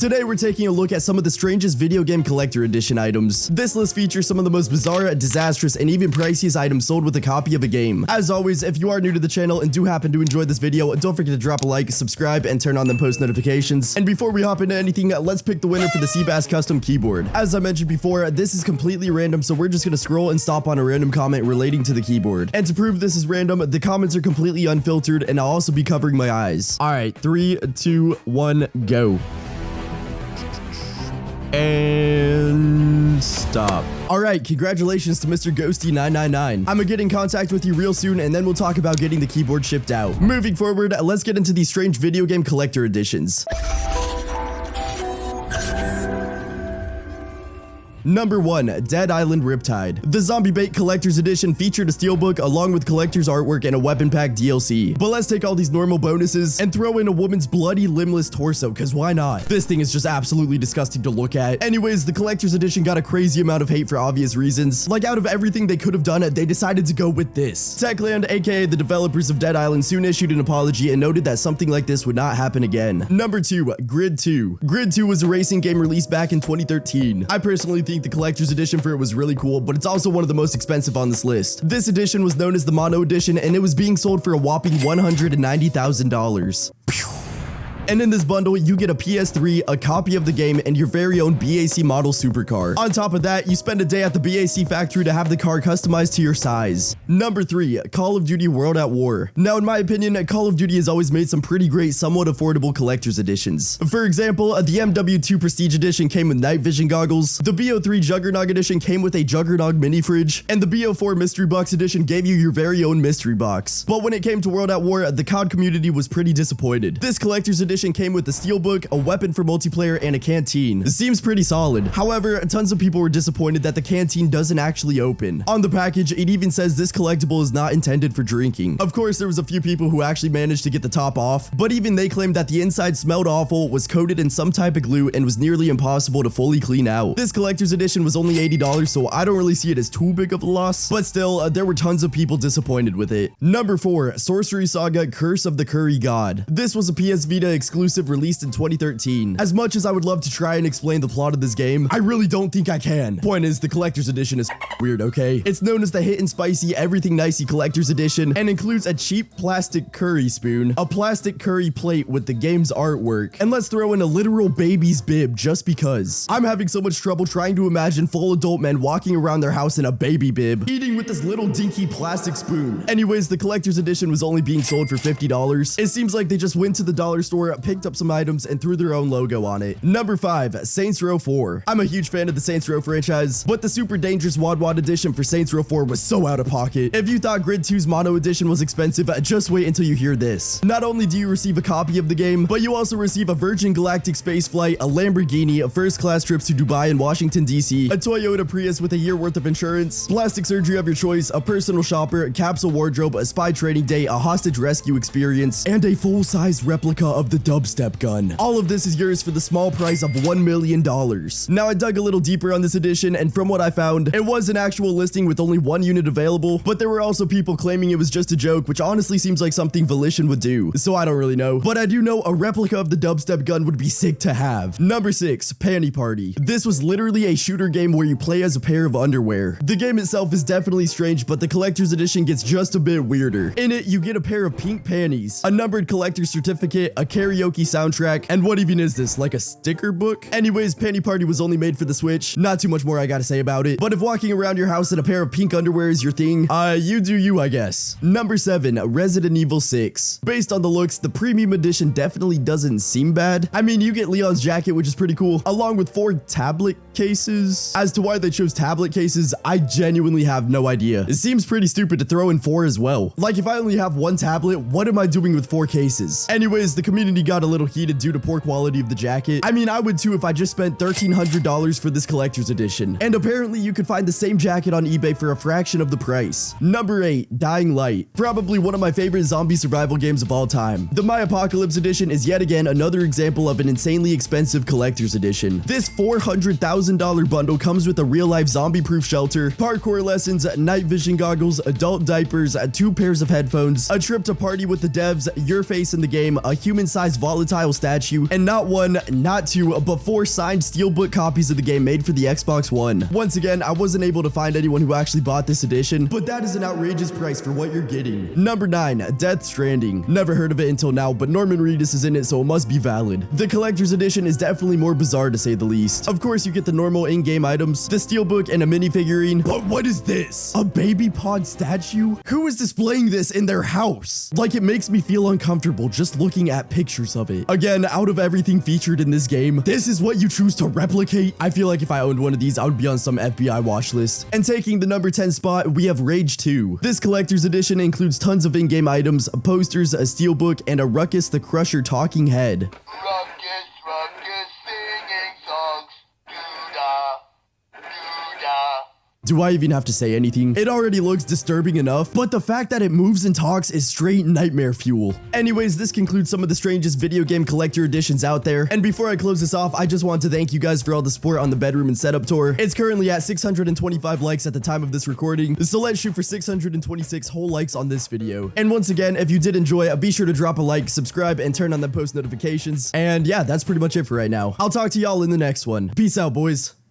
Today we're taking a look at some of the strangest video game collector edition items. This list features some of the most bizarre, disastrous, and even priciest items sold with a copy of a game. As always, if you are new to the channel and do happen to enjoy this video, don't forget to drop a like, subscribe, and turn on them post notifications. And before we hop into anything, let's pick the winner for the Seabass custom keyboard. As I mentioned before, this is completely random, so we're just gonna scroll and stop on a random comment relating to the keyboard. And to prove this is random, the comments are completely unfiltered, and I'll also be covering my eyes. All right, 3, 2, 1, go. And stop. All right, congratulations to Mr. Ghosty999. I'm gonna get in contact with you real soon, and then we'll talk about getting the keyboard shipped out. Moving forward, let's get into these strange video game collector editions. Number 1, Dead Island Riptide. The Zombie Bait Collector's Edition featured a steelbook along with collector's artwork and a weapon pack DLC. But let's take all these normal bonuses and throw in a woman's bloody limbless torso, cause why not? This thing is just absolutely disgusting to look at. Anyways, the collector's edition got a crazy amount of hate for obvious reasons. Like, out of everything they could have done, they decided to go with this. Techland, aka the developers of Dead Island, soon issued an apology and noted that something like this would not happen again. Number 2, Grid 2. Grid 2 was a racing game released back in 2013. I personally think the collector's edition for it was really cool, but it's also one of the most expensive on this list. This edition was known as the Mono Edition, and it was being sold for a whopping $190,000. And in this bundle, you get a PS3, a copy of the game, and your very own BAC model supercar. On top of that, you spend a day at the BAC factory to have the car customized to your size. Number 3, Call of Duty World at War. Now, in my opinion, Call of Duty has always made some pretty great, somewhat affordable collector's editions. For example, the MW2 Prestige Edition came with night vision goggles, the BO3 Juggernog Edition came with a Juggernog mini fridge, and the BO4 Mystery Box Edition gave you your very own mystery box. But when it came to World at War, the COD community was pretty disappointed. This collector's edition came with a steelbook, a weapon for multiplayer, and a canteen. It seems pretty solid. However, tons of people were disappointed that the canteen doesn't actually open. On the package, it even says this collectible is not intended for drinking. Of course, there was a few people who actually managed to get the top off, but even they claimed that the inside smelled awful, was coated in some type of glue, and was nearly impossible to fully clean out. This collector's edition was only $80, so I don't really see it as too big of a loss, but still, there were tons of people disappointed with it. Number 4, Sorcery Saga Curse of the Curry God. This was a PS Vita exclusive released in 2013. As much as I would love to try and explain the plot of this game, I really don't think I can. Point is, the collector's edition is weird, okay? It's known as the Hit and Spicy Everything Nicey collector's edition and includes a cheap plastic curry spoon, a plastic curry plate with the game's artwork, and let's throw in a literal baby's bib just because. I'm having so much trouble trying to imagine full adult men walking around their house in a baby bib, eating with this little dinky plastic spoon. Anyways, the collector's edition was only being sold for $50. It seems like they just went to the dollar store, picked up some items, and threw their own logo on it. Number 5, Saints Row 4. I'm a huge fan of the Saints Row franchise, but the Super Dangerous Wad Wad edition for Saints Row 4 was so out of pocket. If you thought Grid 2's Mono edition was expensive, just wait until you hear this. Not only do you receive a copy of the game, but you also receive a Virgin Galactic space flight, a Lamborghini, a first-class trips to Dubai and Washington, D.C., a Toyota Prius with a year worth of insurance, plastic surgery of your choice, a personal shopper, capsule wardrobe, a spy training day, a hostage rescue experience, and a full-size replica of the dubstep gun. All of this is yours for the small price of $1 million. Now, I dug a little deeper on this edition, and from what I found, it was an actual listing with only one unit available, but there were also people claiming it was just a joke, which honestly seems like something Volition would do, so I don't really know. But I do know a replica of the dubstep gun would be sick to have. Number 6, Panty Party. This was literally a shooter game where you play as a pair of underwear. The game itself is definitely strange, but the collector's edition gets just a bit weirder. In it, you get a pair of pink panties, a numbered collector's certificate, a karaoke soundtrack, and what even is this, like a sticker book? Anyways, Panty Party was only made for the Switch. Not too much more I gotta say about it, but if walking around your house in a pair of pink underwear is your thing, you do you, I guess. Number 7, Resident Evil 6. Based on the looks, the premium edition definitely doesn't seem bad. I mean, you get Leon's jacket, which is pretty cool, along with 4 tablet cases. As to why they chose tablet cases, I genuinely have no idea. It seems pretty stupid to throw in 4 as well. Like, if I only have 1 tablet, what am I doing with 4 cases? Anyways, the community got a little heated due to poor quality of the jacket. I mean, I would too if I just spent $1,300 for this collector's edition. And apparently you could find the same jacket on eBay for a fraction of the price. Number 8, Dying Light. Probably one of my favorite zombie survival games of all time. The My Apocalypse edition is yet again another example of an insanely expensive collector's edition. This $400,000 bundle comes with a real-life zombie-proof shelter, parkour lessons, night vision goggles, adult diapers, 2 pairs of headphones, a trip to party with the devs, your face in the game, a human-sized size volatile statue, and not one, not two, but 4 signed steelbook copies of the game made for the Xbox One. Once again, I wasn't able to find anyone who actually bought this edition, but that is an outrageous price for what you're getting. Number 9, Death Stranding. Never heard of it until now, but Norman Reedus is in it, so it must be valid. The collector's edition is definitely more bizarre to say the least. Of course, you get the normal in-game items, the steelbook, and a mini figurine. But what is this? A baby pod statue? Who is displaying this in their house? Like, it makes me feel uncomfortable just looking at pictures of it. Again, out of everything featured in this game, this is what you choose to replicate? I feel like if I owned one of these, I would be on some FBI watch list. And taking the number 10 spot, we have Rage 2. This collector's edition includes tons of in-game items, posters, a steelbook, and a Ruckus the Crusher talking head. Ruckus, Ruckus, singing songs. Doo-da, doo-da. Do I even have to say anything? It already looks disturbing enough, but the fact that it moves and talks is straight nightmare fuel. Anyways, this concludes some of the strangest video game collector editions out there. And before I close this off, I just want to thank you guys for all the support on the bedroom and setup tour. It's currently at 625 likes at the time of this recording, so let's shoot for 626 whole likes on this video. And once again, if you did enjoy it, be sure to drop a like, subscribe, and turn on the post notifications. And yeah, that's pretty much it for right now. I'll talk to y'all in the next one. Peace out, boys.